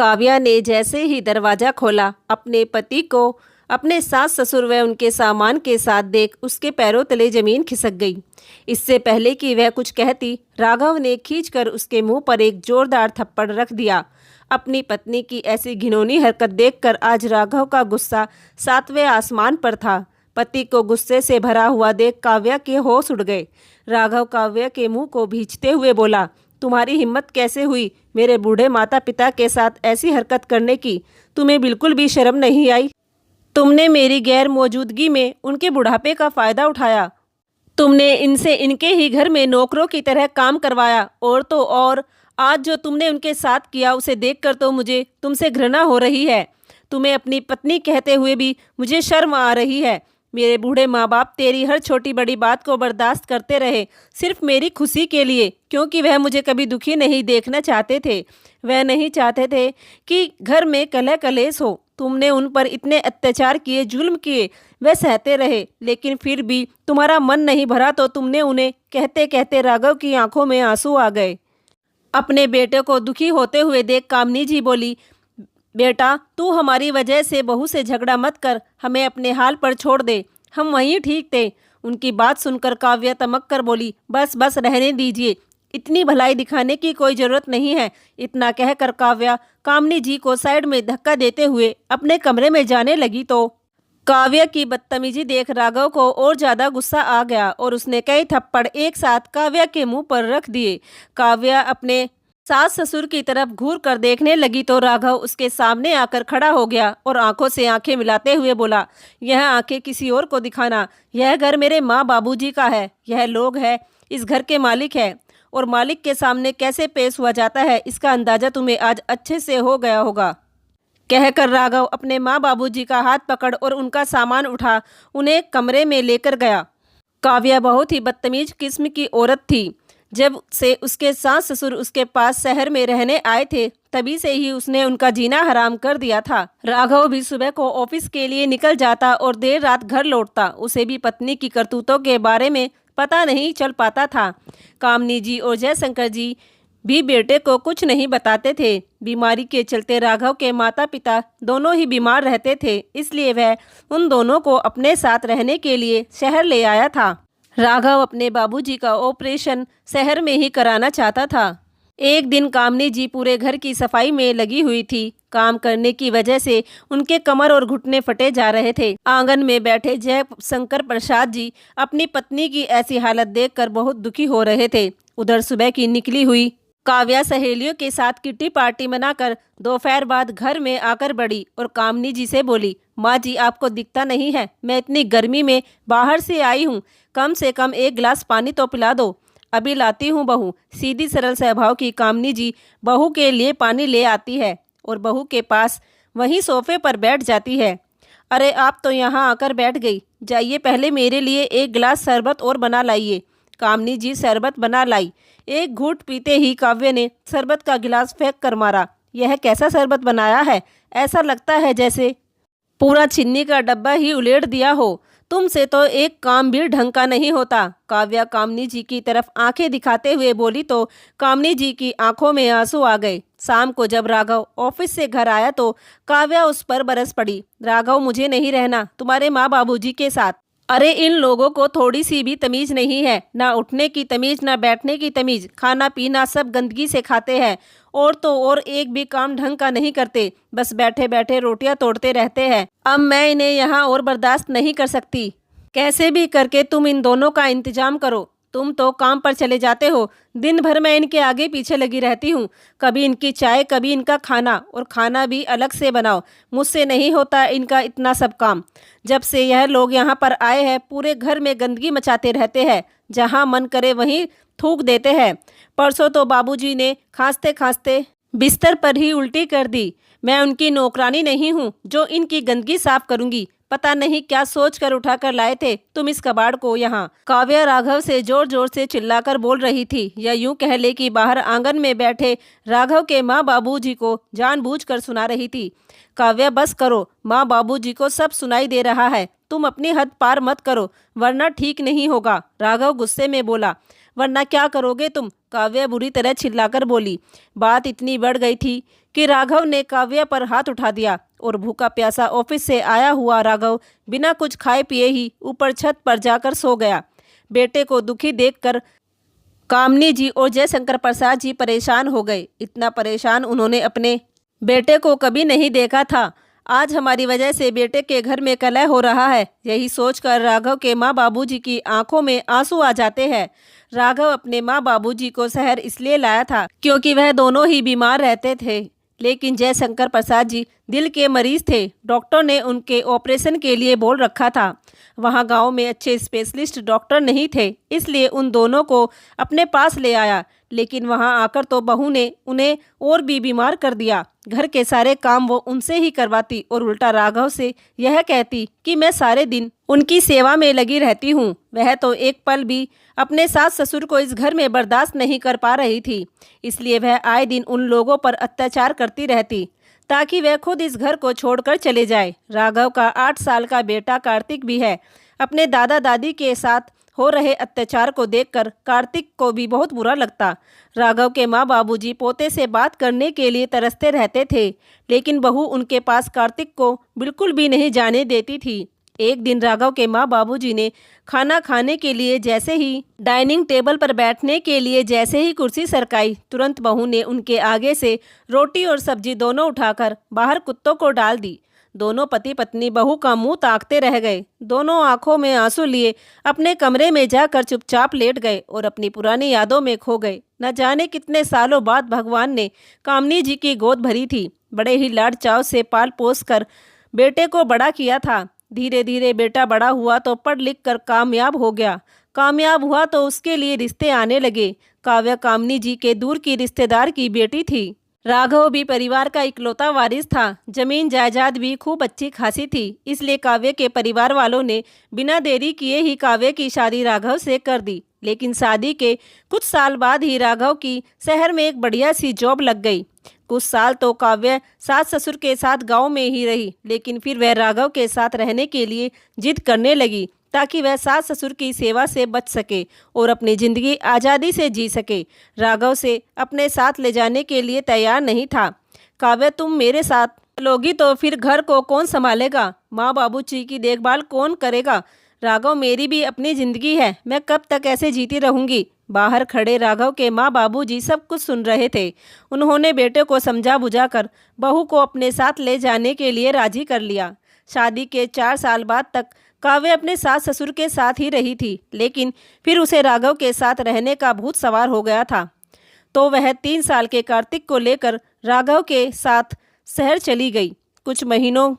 काव्या ने जैसे ही दरवाजा खोला, अपने पति को अपने सास ससुर व उनके सामान के साथ देख उसके पैरों तले जमीन खिसक गई। इससे पहले कि वह कुछ कहती, राघव ने खींचकर उसके मुंह पर एक जोरदार थप्पड़ रख दिया। अपनी पत्नी की ऐसी घिनौनी हरकत देखकर आज राघव का गुस्सा सातवें आसमान पर था। पति को गुस्से से भरा हुआ देख काव्या के होश उड़ गए। राघव काव्या के मुंह को भींचते हुए बोला, तुम्हारी हिम्मत कैसे हुई मेरे बूढ़े माता पिता के साथ ऐसी हरकत करने की? तुम्हें बिल्कुल भी शर्म नहीं आई? तुमने मेरी गैर मौजूदगी में उनके बुढ़ापे का फ़ायदा उठाया। तुमने इनसे इनके ही घर में नौकरों की तरह काम करवाया। और तो और आज जो तुमने उनके साथ किया उसे देखकर तो मुझे तुमसे घृणा हो रही है। तुम्हें अपनी पत्नी कहते हुए भी मुझे शर्म आ रही है। मेरे बूढ़े माँ बाप तेरी हर छोटी बड़ी बात को बर्दाश्त करते रहे, सिर्फ मेरी खुशी के लिए, क्योंकि वह मुझे कभी दुखी नहीं देखना चाहते थे। वह नहीं चाहते थे कि घर में कलह कलेश हो। तुमने उन पर इतने अत्याचार किए, जुल्म किए, वह सहते रहे, लेकिन फिर भी तुम्हारा मन नहीं भरा तो तुमने उन्हें कहते कहते राघव की आंखों में आंसू आ गए। अपने बेटे को दुखी होते हुए देख कामनी जी बोली, बेटा तू हमारी वजह से बहू से झगड़ा मत कर, हमें अपने हाल पर छोड़ दे, हम वहीं ठीक थे। उनकी बात सुनकर काव्या तमक कर बोली, बस बस रहने दीजिए, इतनी भलाई दिखाने की कोई ज़रूरत नहीं है। इतना कहकर काव्या कामनी जी को साइड में धक्का देते हुए अपने कमरे में जाने लगी तो काव्या की बदतमीजी देख राघव को और ज़्यादा गुस्सा आ गया और उसने कई थप्पड़ एक साथ काव्या के मुंह पर रख दिए। काव्या अपने सास ससुर की तरफ घूर कर देखने लगी तो राघव उसके सामने आकर खड़ा हो गया और आंखों से आंखें मिलाते हुए बोला, यह आंखें किसी और को दिखाना। यह घर मेरे माँ बाबूजी का है, यह लोग है, इस घर के मालिक है, और मालिक के सामने कैसे पेश हुआ जाता है इसका अंदाजा तुम्हें आज अच्छे से हो गया होगा। कहकर राघव अपने माँ बाबूजी का हाथ पकड़ और उनका सामान उठा उन्हें कमरे में लेकर गया। काव्या बहुत ही बदतमीज किस्म की औरत थी। जब से उसके सास ससुर उसके पास शहर में रहने आए थे तभी से ही उसने उनका जीना हराम कर दिया था। राघव भी सुबह को ऑफिस के लिए निकल जाता और देर रात घर लौटता। उसे भी पत्नी की करतूतों के बारे में पता नहीं चल पाता था। कामनी जी और जयशंकर जी भी बेटे को कुछ नहीं बताते थे। बीमारी के चलते राघव के माता पिता दोनों ही बीमार रहते थे, इसलिए वह उन दोनों को अपने साथ रहने के लिए शहर ले आया था। राघव अपने बाबूजी का ऑपरेशन शहर में ही कराना चाहता था। एक दिन कामनी जी पूरे घर की सफाई में लगी हुई थी। काम करने की वजह से उनके कमर और घुटने फटे जा रहे थे। आंगन में बैठे जय शंकर प्रसाद जी अपनी पत्नी की ऐसी हालत देखकर बहुत दुखी हो रहे थे। उधर सुबह की निकली हुई काव्या सहेलियों के साथ किट्टी पार्टी मनाकर दोपहर बाद घर में आकर बढ़ी और कामनी जी से बोली, माँ जी आपको दिखता नहीं है, मैं इतनी गर्मी में बाहर से आई हूँ, कम से कम एक गिलास पानी तो पिला दो। अभी लाती हूँ बहू। सीधी सरल स्वभाव की कामनी जी बहू के लिए पानी ले आती है और बहू के पास वहीं सोफे पर बैठ जाती है। अरे आप तो यहाँ आकर बैठ गई, जाइए पहले मेरे लिए एक गिलास शरबत और बना लाइए। कामनी जी शरबत बना लाई। एक घूंट पीते ही काव्य ने शरबत का गिलास फेंक कर मारा। यह कैसा शरबत बनाया है, ऐसा लगता है जैसे पूरा चीनी का डब्बा ही उलेट दिया हो। तुमसे तो एक काम भी ढंग का नहीं होता। काव्या कामनी जी की तरफ आंखें दिखाते हुए बोली तो कामनी जी की आंखों में आंसू आ गए। शाम को जब राघव ऑफिस से घर आया तो काव्या उस पर बरस पड़ी, राघव मुझे नहीं रहना तुम्हारे माँ बाबूजी के साथ। अरे इन लोगों को थोड़ी सी भी तमीज नहीं है, ना उठने की तमीज ना बैठने की तमीज, खाना पीना सब गंदगी से खाते हैं और तो और एक भी काम ढंग का नहीं करते, बस बैठे बैठे रोटियां तोड़ते रहते हैं। अब मैं इन्हें यहाँ और बर्दाश्त नहीं कर सकती। कैसे भी करके तुम इन दोनों का इंतजाम करो। तुम तो काम पर चले जाते हो, दिन भर मैं इनके आगे पीछे लगी रहती हूँ। कभी इनकी चाय, कभी इनका खाना, और खाना भी अलग से बनाओ। मुझसे नहीं होता इनका इतना सब काम। जब से यह लोग यहाँ पर आए हैं पूरे घर में गंदगी मचाते रहते हैं, जहाँ मन करे वहीं थूक देते हैं। परसों तो बाबूजी ने खांसते खांसते बिस्तर पर ही उल्टी कर दी। मैं उनकी नौकरानी नहीं हूँ जो इनकी गंदगी साफ करूँगी। पता नहीं क्या सोच कर उठा कर लाए थे तुम इस कबाड़ को यहाँ। काव्या राघव से जोर जोर से चिल्लाकर बोल रही थी, या यूं कह ले कि बाहर आंगन में बैठे राघव के माँ बाबूजी को जानबूझकर सुना रही थी। काव्या बस करो, माँ बाबूजी को सब सुनाई दे रहा है, तुम अपनी हद पार मत करो वरना ठीक नहीं होगा। राघव गुस्से में बोला, वरना क्या करोगे तुम, काव्या बुरी तरह चिल्लाकर बोली। बात इतनी बढ़ गई थी कि राघव ने काव्या पर हाथ उठा दिया और भूखा प्यासा ऑफिस से आया हुआ राघव बिना कुछ खाए पिए ही ऊपर छत पर जाकर सो गया। बेटे को दुखी देखकर कामनी जी और जयशंकर प्रसाद जी परेशान हो गए। इतना परेशान उन्होंने अपने बेटे को कभी नहीं देखा था। आज हमारी वजह से बेटे के घर में कलह हो रहा है, यही सोचकर राघव के माँ बाबूजी की आंखों में आंसू आ जाते हैं। राघव अपने माँ बाबूजी को शहर इसलिए लाया था क्योंकि वह दोनों ही बीमार रहते थे, लेकिन जयशंकर प्रसाद जी दिल के मरीज थे। डॉक्टर ने उनके ऑपरेशन के लिए बोल रखा था। वहाँ गांव में अच्छे स्पेशलिस्ट डॉक्टर नहीं थे, इसलिए उन दोनों को अपने पास ले आया। लेकिन वहाँ आकर तो बहू ने उन्हें और भी बीमार कर दिया। घर के सारे काम वो उनसे ही करवाती और उल्टा राघव से यह कहती कि मैं सारे दिन उनकी सेवा में लगी रहती हूँ। वह तो एक पल भी अपने सास ससुर को इस घर में बर्दाश्त नहीं कर पा रही थी, इसलिए वह आए दिन उन लोगों पर अत्याचार करती रहती ताकि वह खुद इस घर को छोड़कर चले जाए। राघव का 8 साल का बेटा कार्तिक भी है। अपने दादा दादी के साथ हो रहे अत्याचार को देखकर कार्तिक को भी बहुत बुरा लगता। राघव के माँ बाबूजी पोते से बात करने के लिए तरसते रहते थे, लेकिन बहू उनके पास कार्तिक को बिल्कुल भी नहीं जाने देती थी। एक दिन राघव के माँ बाबूजी ने खाना खाने के लिए जैसे ही डाइनिंग टेबल पर बैठने के लिए जैसे ही कुर्सी सरकाई, तुरंत बहू ने उनके आगे से रोटी और सब्जी दोनों उठाकर बाहर कुत्तों को डाल दी। दोनों पति पत्नी बहू का मुंह ताकते रह गए। दोनों आंखों में आंसू लिए अपने कमरे में जाकर चुपचाप लेट गए और अपनी पुरानी यादों में खो गए। न जाने कितने सालों बाद भगवान ने कामनी जी की गोद भरी थी। बड़े ही लाड चाव से पाल पोस कर बेटे को बड़ा किया था। धीरे धीरे बेटा बड़ा हुआ तो पढ़ लिख कर कामयाब हो गया। कामयाब हुआ तो उसके लिए रिश्ते आने लगे। काव्या कामनी जी के दूर की रिश्तेदार की बेटी थी। राघव भी परिवार का इकलौता वारिस था। जमीन जायदाद भी खूब अच्छी खासी थी, इसलिए काव्य के परिवार वालों ने बिना देरी किए ही काव्य की शादी राघव से कर दी। लेकिन शादी के कुछ साल बाद ही राघव की शहर में एक बढ़िया सी जॉब लग गई। कुछ साल तो काव्य सास ससुर के साथ गांव में ही रही, लेकिन फिर वह राघव के साथ रहने के लिए जिद करने लगी ताकि वह सास ससुर की सेवा से बच सके और अपनी ज़िंदगी आज़ादी से जी सके। राघव से अपने साथ ले जाने के लिए तैयार नहीं था। काव्य, तुम मेरे साथ चलोगी तो फिर घर को कौन संभालेगा, माँ बाबूजी की देखभाल कौन करेगा? राघव, मेरी भी अपनी ज़िंदगी है, मैं कब तक ऐसे जीती रहूँगी? बाहर खड़े राघव के माँ बाबूजी सब कुछ सुन रहे थे। उन्होंने बेटे को समझा बुझाकर बहू को अपने साथ ले जाने के लिए राजी कर लिया। शादी के 4 साल बाद तक काव्य अपने सास ससुर के साथ ही रही थी, लेकिन फिर उसे राघव के साथ रहने का भूत सवार हो गया था। तो वह 3 साल के कार्तिक को लेकर राघव के साथ शहर चली गई। कुछ महीनों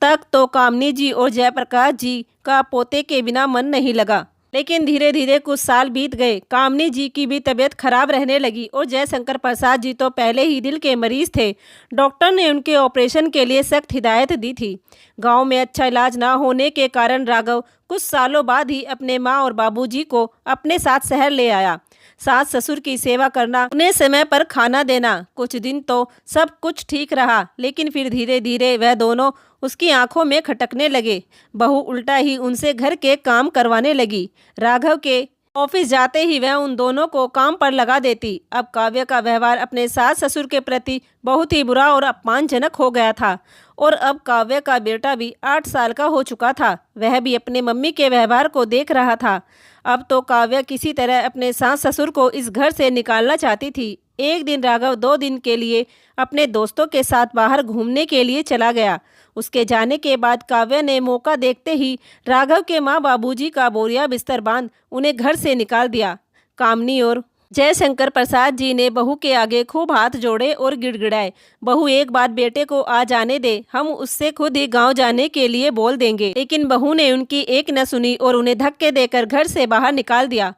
तक तो कामनी जी और जयप्रकाश जी का पोते के बिना मन नहीं लगा, लेकिन धीरे धीरे कुछ साल बीत गए। कामनी जी की भी तबीयत खराब रहने लगी और जयशंकर प्रसाद जी तो पहले ही दिल के मरीज थे। डॉक्टर ने उनके ऑपरेशन के लिए सख्त हिदायत दी थी। गांव में अच्छा इलाज ना होने के कारण राघव कुछ सालों बाद ही अपने माँ और बाबूजी को अपने साथ शहर ले आया। सास ससुर की सेवा करना, उन्हें समय पर खाना देना। कुछ दिन तो सब कुछ ठीक रहा, लेकिन फिर धीरे धीरे वह दोनों उसकी आंखों में खटकने लगे। बहू उल्टा ही उनसे घर के काम करवाने लगी। राघव के ऑफिस जाते ही वह उन दोनों को काम पर लगा देती। अब काव्य का व्यवहार अपने सास ससुर के प्रति बहुत ही बुरा और अपमानजनक हो गया था। और अब काव्य का बेटा भी 8 साल का हो चुका था। वह भी अपने मम्मी के व्यवहार को देख रहा था। अब तो काव्य किसी तरह अपने सास ससुर को इस घर से निकालना चाहती थी। एक दिन राघव 2 दिन के लिए अपने दोस्तों के साथ बाहर घूमने के लिए चला गया। उसके जाने के बाद काव्य ने मौका देखते ही राघव के माँ बाबूजी का बोरिया बिस्तर बांध उन्हें घर से निकाल दिया। कामनी और जयशंकर प्रसाद जी ने बहू के आगे खूब हाथ जोड़े और गिड़गिड़ाए, बहू एक बार बेटे को आ जाने दे, हम उससे खुद ही गांव जाने के लिए बोल देंगे। लेकिन बहू ने उनकी एक न सुनी और उन्हें धक्के देकर घर से बाहर निकाल दिया।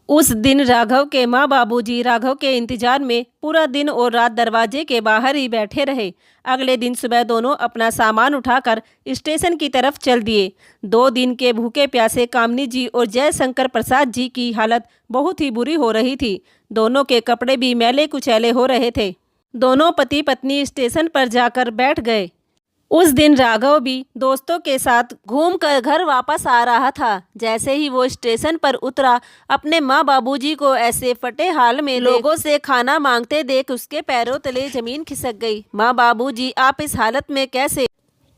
उस दिन राघव के माँ बाबूजी राघव के इंतजार में पूरा दिन और रात दरवाजे के बाहर ही बैठे रहे। अगले दिन सुबह दोनों अपना सामान उठाकर स्टेशन की तरफ चल दिए। 2 दिन के भूखे प्यासे कामनी जी और जयशंकर प्रसाद जी की हालत बहुत ही बुरी हो रही थी। दोनों के कपड़े भी मैले कुचैले हो रहे थे। दोनों पति पत्नी स्टेशन पर जाकर बैठ गए। उस दिन राघव भी दोस्तों के साथ घूमकर घर वापस आ रहा था। जैसे ही वो स्टेशन पर उतरा, अपने माँ बाबूजी को ऐसे फटे हाल में लोगों से खाना मांगते देख उसके पैरों तले जमीन खिसक गई। माँ बाबूजी, आप इस हालत में कैसे?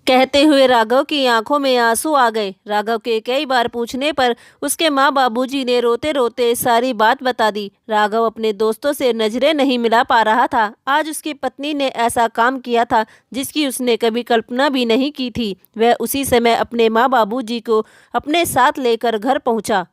कहते हुए राघव की आंखों में आंसू आ गए। राघव के कई बार पूछने पर उसके माँ बाबूजी ने रोते रोते सारी बात बता दी। राघव अपने दोस्तों से नजरें नहीं मिला पा रहा था। आज उसकी पत्नी ने ऐसा काम किया था जिसकी उसने कभी कल्पना भी नहीं की थी। वह उसी समय अपने माँ बाबूजी को अपने साथ लेकर घर पहुंचा।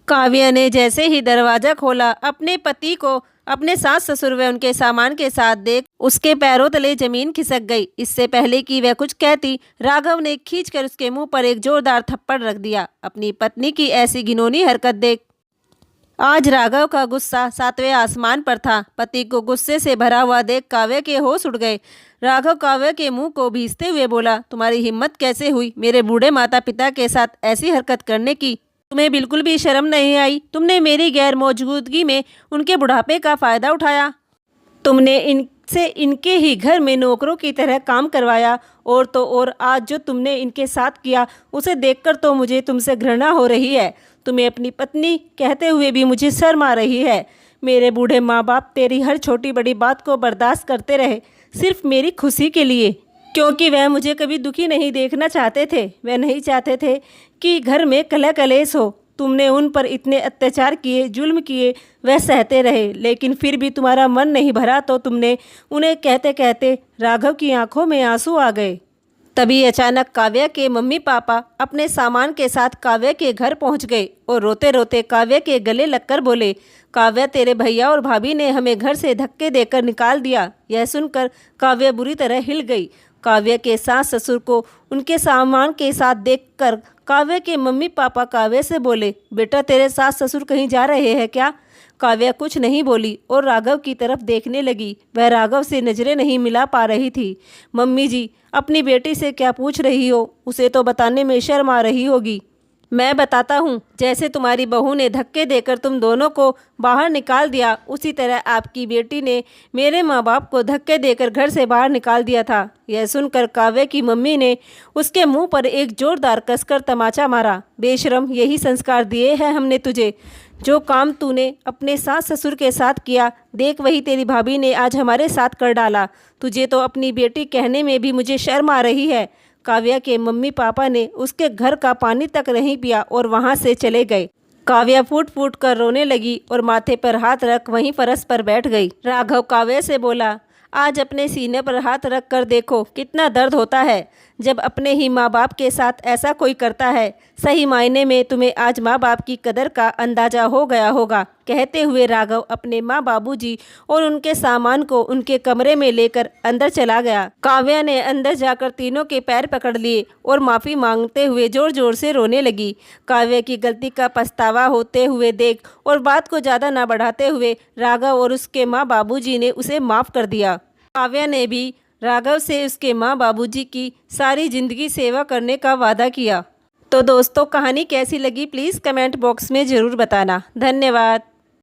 काव्या ने जैसे ही दरवाजा खोला, अपने पति को अपने सास ससुर व उनके सामान के साथ देख उसके पैरों तले जमीन खिसक गई। इससे पहले कि वह कुछ कहती, राघव ने खींचकर उसके मुंह पर एक जोरदार थप्पड़ रख दिया। अपनी पत्नी की ऐसी घिनौनी हरकत देख आज राघव का गुस्सा सातवें आसमान पर था। पति को गुस्से से भरा हुआ देख काव्य के होश उड़ गए। राघव काव्य के मुंह को भींचते हुए बोला, तुम्हारी हिम्मत कैसे हुई मेरे बूढ़े माता पिता के साथ ऐसी हरकत करने की? तुम्हें बिल्कुल भी शर्म नहीं आई? तुमने मेरी गैर मौजूदगी में उनके बुढ़ापे का फायदा उठाया। तुमने इनसे इनके ही घर में नौकरों की तरह काम करवाया। और तो और आज जो तुमने इनके साथ किया उसे देखकर तो मुझे तुमसे घृणा हो रही है। तुम्हें अपनी पत्नी कहते हुए भी मुझे शर्म आ रही है। मेरे बूढ़े माँ बाप तेरी हर छोटी बड़ी बात को बर्दाश्त करते रहे, सिर्फ मेरी खुशी के लिए, क्योंकि वह मुझे कभी दुखी नहीं देखना चाहते थे। वह नहीं चाहते थे कि घर में कलह कलेश हो। तुमने उन पर इतने अत्याचार किए, जुल्म किए, वह सहते रहे, लेकिन फिर भी तुम्हारा मन नहीं भरा तो तुमने उन्हें कहते कहते राघव की आंखों में आंसू आ गए। तभी अचानक काव्या के मम्मी पापा अपने सामान के साथ काव्या के घर पहुंच गए और रोते रोते काव्या के गले लगकर बोले, काव्या, तेरे भैया और भाभी ने हमें घर से धक्के देकर निकाल दिया। यह सुनकर काव्या बुरी तरह हिल गई। काव्या के सास ससुर को उनके सामान के साथ देखकर काव्या के मम्मी पापा काव्या से बोले, बेटा तेरे सास ससुर कहीं जा रहे हैं क्या? काव्या कुछ नहीं बोली और राघव की तरफ देखने लगी। वह राघव से नजरें नहीं मिला पा रही थी। मम्मी जी, अपनी बेटी से क्या पूछ रही हो? उसे तो बताने में शर्म आ रही होगी। मैं बताता हूँ। जैसे तुम्हारी बहू ने धक्के देकर तुम दोनों को बाहर निकाल दिया, उसी तरह आपकी बेटी ने मेरे माँ बाप को धक्के देकर घर से बाहर निकाल दिया था। यह सुनकर काव्या की मम्मी ने उसके मुंह पर एक जोरदार कसकर तमाचा मारा। बेशरम, यही संस्कार दिए हैं हमने तुझे। जो काम तूने अपने सास ससुर के साथ किया, देख वही तेरी भाभी ने आज हमारे साथ कर डाला। तुझे तो अपनी बेटी कहने में भी मुझे शर्म आ रही है। काव्या के मम्मी पापा ने उसके घर का पानी तक नहीं पिया और वहां से चले गए। काव्या फूट फूट कर रोने लगी और माथे पर हाथ रख वहीं फर्श पर बैठ गई। राघव काव्या से बोला, आज अपने सीने पर हाथ रख कर देखो कितना दर्द होता है जब अपने ही माँ बाप के साथ ऐसा कोई करता है। सही मायने में तुम्हें आज माँ बाप की कदर का अंदाजा हो गया होगा। कहते हुए राघव अपने माँ बाबूजी और उनके सामान को उनके कमरे में लेकर अंदर चला गया। काव्या ने अंदर जाकर तीनों के पैर पकड़ लिए और माफ़ी मांगते हुए जोर जोर से रोने लगी। काव्या की गलती का पछतावा होते हुए देख और बात को ज़्यादा ना बढ़ाते हुए राघव और उसके माँ बाबूजी ने उसे माफ़ कर दिया। काव्या ने भी राघव से उसके माँ बाबूजी की सारी ज़िंदगी सेवा करने का वादा किया। तो दोस्तों, कहानी कैसी लगी प्लीज़ कमेंट बॉक्स में ज़रूर बताना। धन्यवाद।